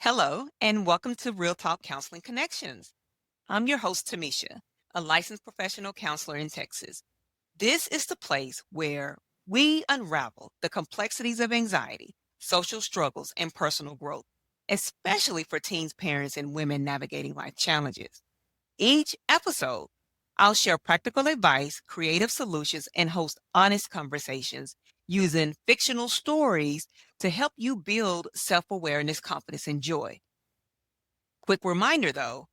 Hello, and welcome to Real Talk Counseling Connections. I'm your host, Tamisha, a licensed professional counselor in Texas. This is the place where we unravel the complexities of anxiety, social struggles, and personal growth, especially for teens, parents, and women navigating life challenges. Each episode, I'll share practical advice, creative solutions, and host honest conversations using fictional stories to help you build self awareness, confidence, and joy. Quick reminder though,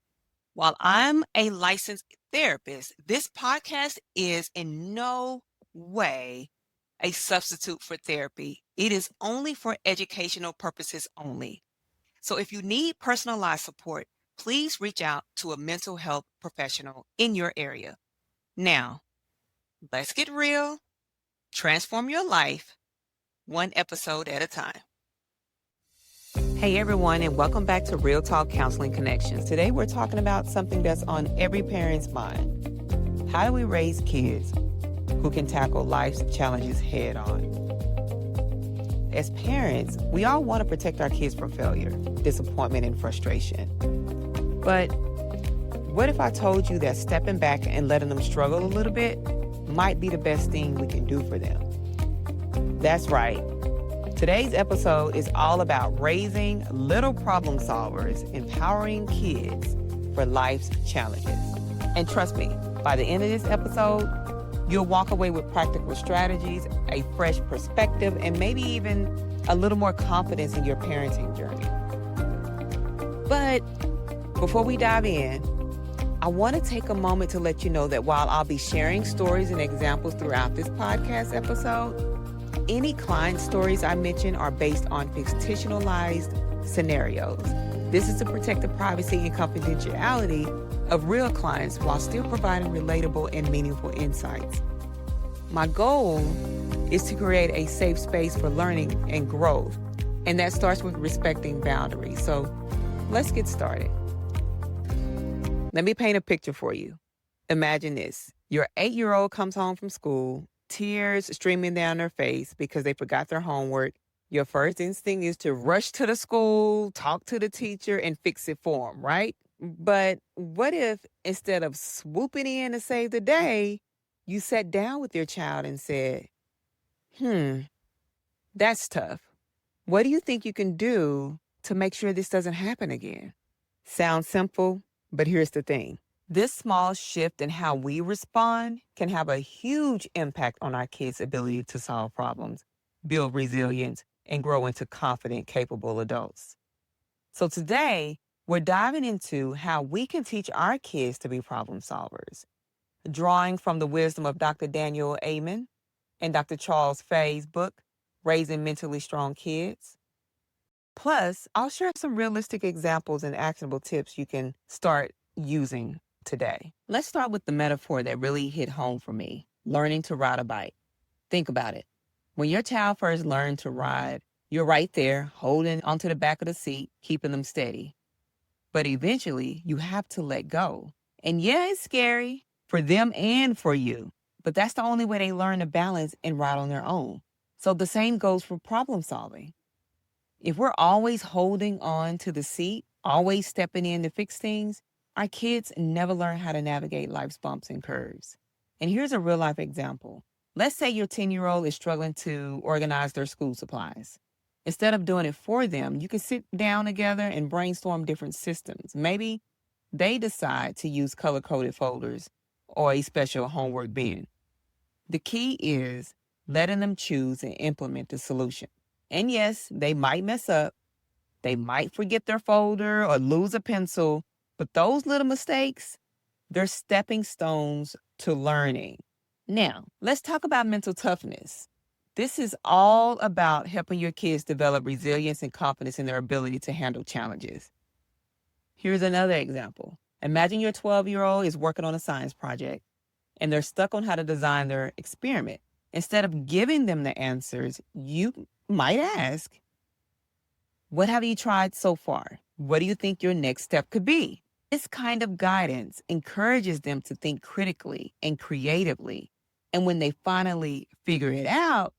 while I'm a licensed therapist, this podcast is in no way a substitute for therapy. It is only for educational purposes only. So if you need personalized support, please reach out to a mental health professional in your area. Now, let's get real, transform your life one episode at a time. Hey everyone, and welcome back to Real Talk Counseling Connections. Today we're talking about something that's on every parent's mind. How do we raise kids who can tackle life's challenges head on? As parents, we all want to protect our kids from failure, disappointment, and frustration. But what if I told you that stepping back and letting them struggle a little bit might be the best thing we can do for them? That's right. Today's episode is all about raising little problem solvers, empowering kids for life's challenges. And trust me, by the end of this episode, you'll walk away with practical strategies, a fresh perspective, and maybe even a little more confidence in your parenting journey. But before we dive in, I want to take a moment to let you know that while I'll be sharing stories and examples throughout this podcast episode, any client stories I mention are based on fictionalized scenarios. This is to protect the privacy and confidentiality of real clients while still providing relatable and meaningful insights. My goal is to create a safe space for learning and growth, and that starts with respecting boundaries. So let's get started. Let me paint a picture for you. Imagine this. Your 8-year-old comes home from school, tears streaming down their face because they forgot their homework. Your first instinct is to rush to the school, talk to the teacher, and fix it for them, right? But what if instead of swooping in to save the day, you sat down with your child and said, that's tough. What do you think you can do to make sure this doesn't happen again? Sounds simple, but here's the thing. This small shift in how we respond can have a huge impact on our kids' ability to solve problems, build resilience, and grow into confident, capable adults. So today, we're diving into how we can teach our kids to be problem solvers, drawing from the wisdom of Dr. Daniel Amen and Dr. Charles Fay's book, Raising Mentally Strong Kids. Plus, I'll share some realistic examples and actionable tips you can start using today. Let's start with the metaphor that really hit home for me, learning to ride a bike. Think about it. When your child first learned to ride, you're right there holding onto the back of the seat, keeping them steady. But eventually, you have to let go. And yeah, it's scary for them and for you, but that's the only way they learn to balance and ride on their own. So the same goes for problem solving. If we're always holding on to the seat, always stepping in to fix things, our kids never learn how to navigate life's bumps and curves. And here's a real life example. Let's say your 10-year-old is struggling to organize their school supplies. Instead of doing it for them, you can sit down together and brainstorm different systems. Maybe they decide to use color-coded folders or a special homework bin. The key is letting them choose and implement the solution. And yes, they might mess up. They might forget their folder or lose a pencil. But those little mistakes, they're stepping stones to learning. Now, let's talk about mental toughness. This is all about helping your kids develop resilience and confidence in their ability to handle challenges. Here's another example. Imagine your 12-year-old is working on a science project and they're stuck on how to design their experiment. Instead of giving them the answers, you might ask, what have you tried so far? What do you think your next step could be? This kind of guidance encourages them to think critically and creatively. And when they finally figure it out,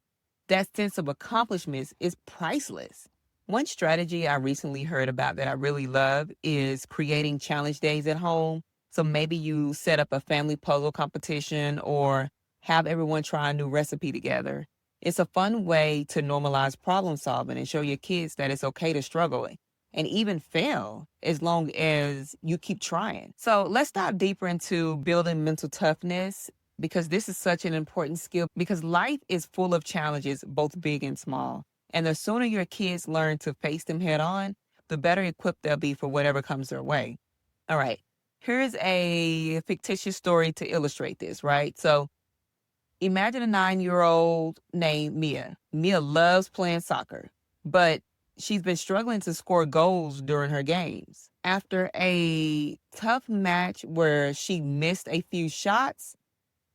that sense of accomplishment is priceless. One strategy I recently heard about that I really love is creating challenge days at home. So maybe you set up a family puzzle competition or have everyone try a new recipe together. It's a fun way to normalize problem solving and show your kids that it's okay to struggle and even fail as long as you keep trying. So let's dive deeper into building mental toughness because this is such an important skill because life is full of challenges, both big and small. And the sooner your kids learn to face them head on, the better equipped they'll be for whatever comes their way. All right. Here's a fictitious story to illustrate this, right? So imagine a 9-year-old named Mia. Mia loves playing soccer, but she's been struggling to score goals during her games. After a tough match where she missed a few shots,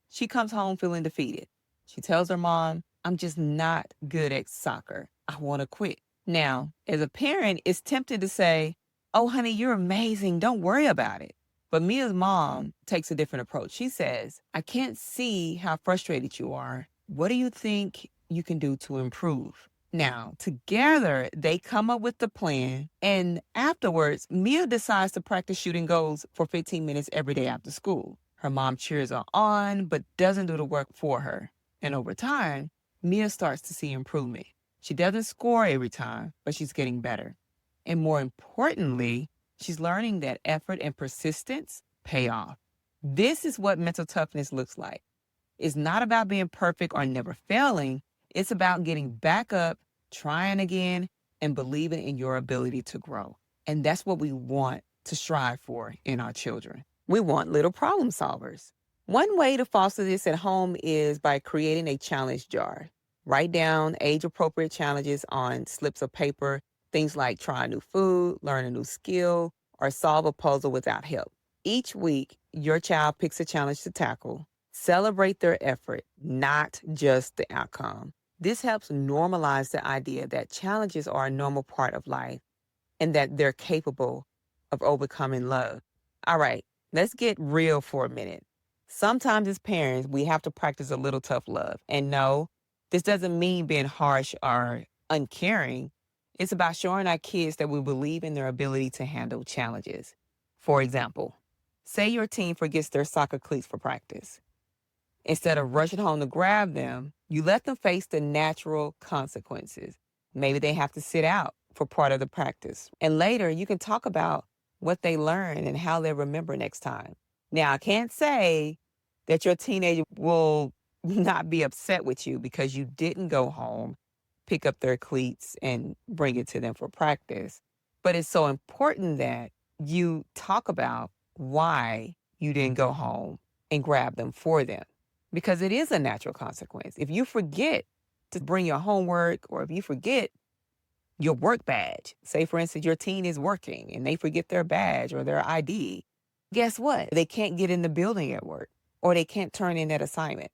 she comes home feeling defeated. She tells her mom, I'm just not good at soccer. I want to quit. Now, as a parent, it's tempting to say, oh, honey, you're amazing. Don't worry about it. But Mia's mom takes a different approach. She says, I can't see how frustrated you are. What do you think you can do to improve? Now, together, they come up with the plan. And afterwards, Mia decides to practice shooting goals for 15 minutes every day after school. Her mom cheers her on, but doesn't do the work for her. And over time, Mia starts to see improvement. She doesn't score every time, but she's getting better. And more importantly, she's learning that effort and persistence pay off. This is what mental toughness looks like. It's not about being perfect or never failing. It's about getting back up, trying again, and believing in your ability to grow. And that's what we want to strive for in our children. We want little problem solvers. One way to foster this at home is by creating a challenge jar. Write down age-appropriate challenges on slips of paper, things like try new food, learn a new skill, or solve a puzzle without help. Each week, your child picks a challenge to tackle. Celebrate their effort, not just the outcome. This helps normalize the idea that challenges are a normal part of life and that they're capable of overcoming love. All right, let's get real for a minute. Sometimes as parents, we have to practice a little tough love. And no, this doesn't mean being harsh or uncaring. It's about showing our kids that we believe in their ability to handle challenges. For example, say your team forgets their soccer cleats for practice. Instead of rushing home to grab them, you let them face the natural consequences. Maybe they have to sit out for part of the practice. And later, you can talk about what they learned and how they remember next time. Now, I can't say that your teenager will not be upset with you because you didn't go home, pick up their cleats, and bring it to them for practice. But it's so important that you talk about why you didn't go home and grab them for them, because it is a natural consequence. If you forget to bring your homework or if you forget your work badge, say, for instance, your teen is working and they forget their badge or their ID, guess what? They can't get in the building at work or they can't turn in that assignment.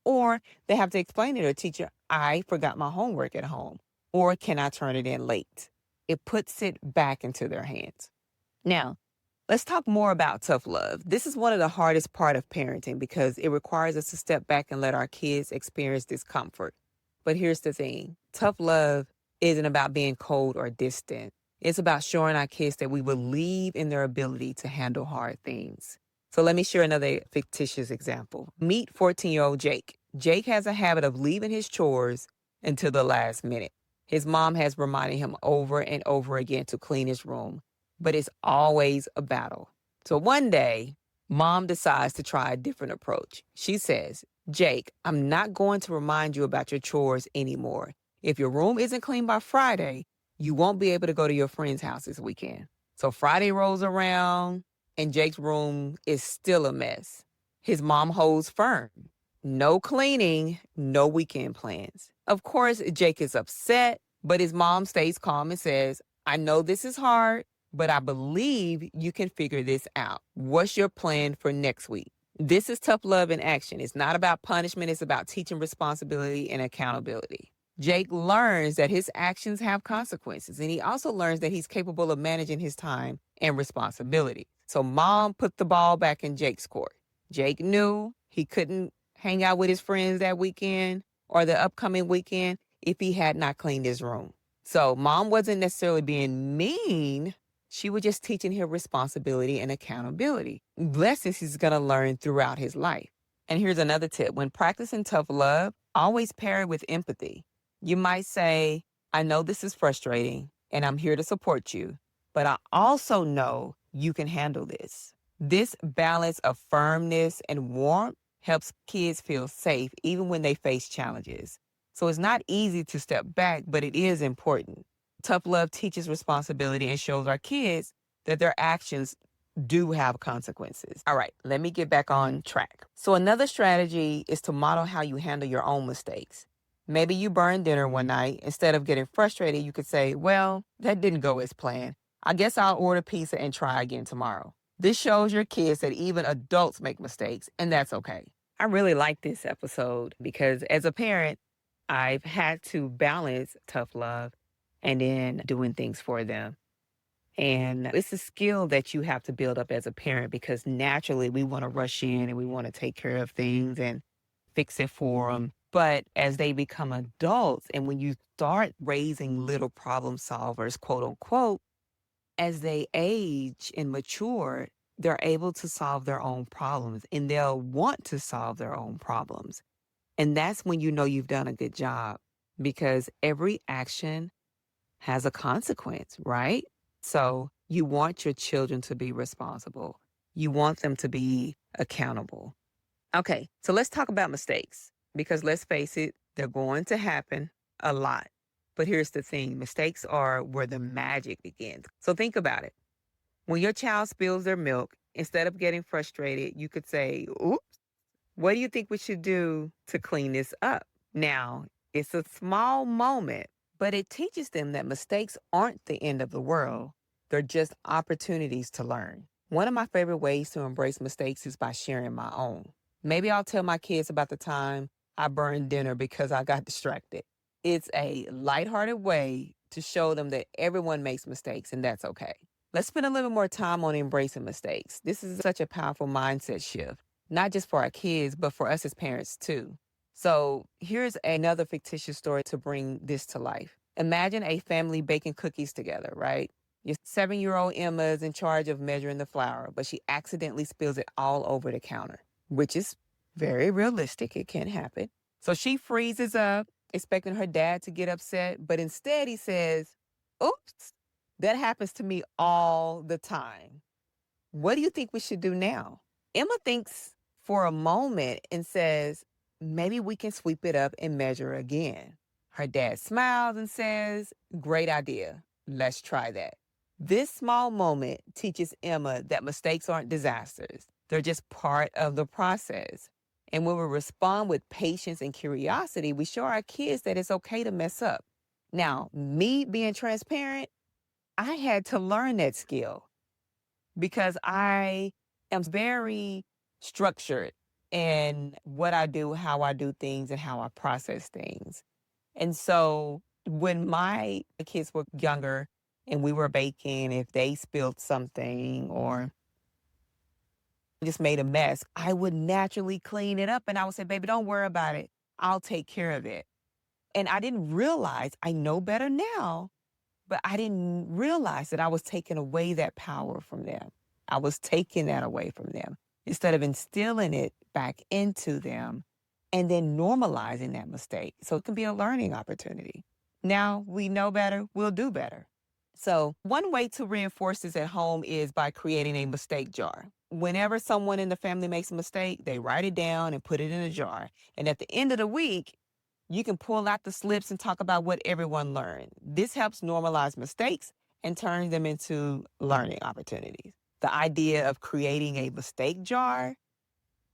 Or they have to explain to their teacher, I forgot my homework at home, or can I turn it in late? It puts it back into their hands. Now, let's talk more about tough love. This is one of the hardest part of parenting because it requires us to step back and let our kids experience discomfort. But here's the thing. Tough love isn't about being cold or distant. It's about showing our kids that we believe in their ability to handle hard things. So let me share another fictitious example. Meet 14-year-old Jake. Jake has a habit of leaving his chores until the last minute. His mom has reminded him over and over again to clean his room, but it's always a battle. So one day, mom decides to try a different approach. She says, Jake, I'm not going to remind you about your chores anymore. If your room isn't clean by Friday, you won't be able to go to your friend's house this weekend. So Friday rolls around and Jake's room is still a mess. His mom holds firm. No cleaning, no weekend plans. Of course, Jake is upset, but his mom stays calm and says, I know this is hard, but I believe you can figure this out. What's your plan for next week? This is tough love in action. It's not about punishment. It's about teaching responsibility and accountability. Jake learns that his actions have consequences, and he also learns that he's capable of managing his time and responsibility. So mom put the ball back in Jake's court. Jake knew he couldn't hang out with his friends that weekend or the upcoming weekend if he had not cleaned his room. So mom wasn't necessarily being mean. She was just teaching him responsibility and accountability. Lessons he's going to learn throughout his life. And here's another tip. When practicing tough love, always pair it with empathy. You might say, I know this is frustrating and I'm here to support you, but I also know you can handle this. This balance of firmness and warmth helps kids feel safe even when they face challenges. So it's not easy to step back, but it is important. Tough love teaches responsibility and shows our kids that their actions do have consequences. All right, let me get back on track. So another strategy is to model how you handle your own mistakes. Maybe you burned dinner one night. Instead of getting frustrated, you could say, well, that didn't go as planned. I guess I'll order pizza and try again tomorrow. This shows your kids that even adults make mistakes, and that's okay. I really like this episode because as a parent, I've had to balance tough love and then doing things for them. And it's a skill that you have to build up as a parent because naturally we want to rush in and we want to take care of things and fix it for them. But as they become adults and when you start raising little problem solvers, quote unquote, as they age and mature, they're able to solve their own problems and they'll want to solve their own problems. And that's when you know you've done a good job because every action has a consequence, right? So you want your children to be responsible. You want them to be accountable. Okay, so let's talk about mistakes because let's face it, they're going to happen a lot. But here's the thing, mistakes are where the magic begins. So think about it. When your child spills their milk, instead of getting frustrated, you could say, oops, what do you think we should do to clean this up? Now, it's a small moment, but it teaches them that mistakes aren't the end of the world. They're just opportunities to learn. One of my favorite ways to embrace mistakes is by sharing my own. Maybe I'll tell my kids about the time I burned dinner because I got distracted. It's a lighthearted way to show them that everyone makes mistakes and that's okay. Let's spend a little more time on embracing mistakes. This is such a powerful mindset shift, not just for our kids, but for us as parents too. So here's another fictitious story to bring this to life. Imagine a family baking cookies together, right? Your 7-year-old Emma is in charge of measuring the flour, but she accidentally spills it all over the counter, which is very realistic. It can happen. So she freezes up, expecting her dad to get upset, but instead he says, oops, that happens to me all the time. What do you think we should do now? Emma thinks for a moment and says, maybe we can sweep it up and measure again. Her dad smiles and says, great idea. Let's try that. This small moment teaches Emma that mistakes aren't disasters. They're just part of the process. And when we respond with patience and curiosity, we show our kids that it's okay to mess up. Now, me being transparent, I had to learn that skill because I am very structured in what I do, how I do things, and how I process things. And so when my kids were younger and we were baking, if they spilled something or just made a mess, I would naturally clean it up and I would say, baby, don't worry about it. I'll take care of it. And I didn't realize, I know better now, but I didn't realize that I was taking away that power from them. I was taking that away from them instead of instilling it back into them and then normalizing that mistake. So it can be a learning opportunity. Now we know better, we'll do better. So one way to reinforce this at home is by creating a mistake jar. Whenever someone in the family makes a mistake, they write it down and put it in a jar. And at the end of the week, you can pull out the slips and talk about what everyone learned. This helps normalize mistakes and turn them into learning opportunities. The idea of creating a mistake jar,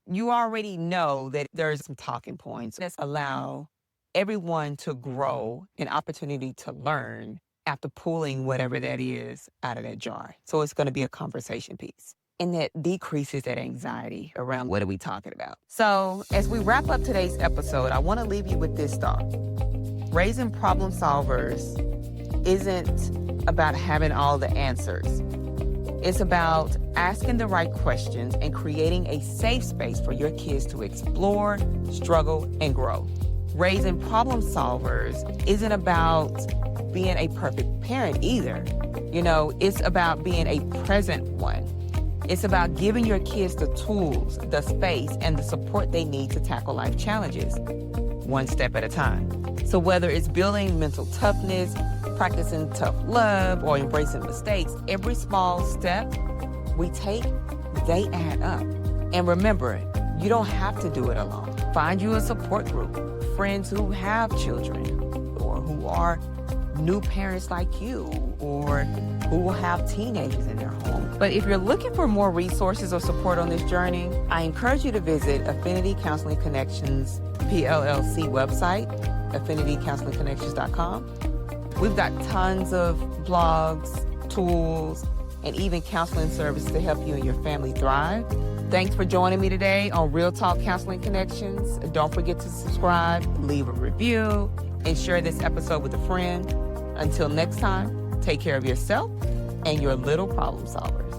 you already know that there's some talking points that allow everyone to grow, an opportunity to learn after pulling whatever that is out of that jar. So it's going to be a conversation piece. And that decreases that anxiety around what are we talking about. So as we wrap up today's episode, I want to leave you with this thought. Raising problem solvers isn't about having all the answers. It's about asking the right questions and creating a safe space for your kids to explore, struggle, and grow. Raising problem solvers isn't about being a perfect parent either. You know, it's about being a present one. It's about giving your kids the tools, the space, and the support they need to tackle life challenges, one step at a time. So whether it's building mental toughness, practicing tough love, or embracing mistakes, every small step we take, they add up. And remember, you don't have to do it alone. Find you a support group, friends who have children or who are new parents like you, or who will have teenagers in their home. But if you're looking for more resources or support on this journey, I encourage you to visit Affinity Counseling Connections PLLC website, affinitycounselingconnections.com. We've got tons of blogs, tools, and even counseling services to help you and your family thrive. Thanks for joining me today on Real Talk Counseling Connections. Don't forget to subscribe, leave a review, and share this episode with a friend. Until next time, take care of yourself and your little problem solvers.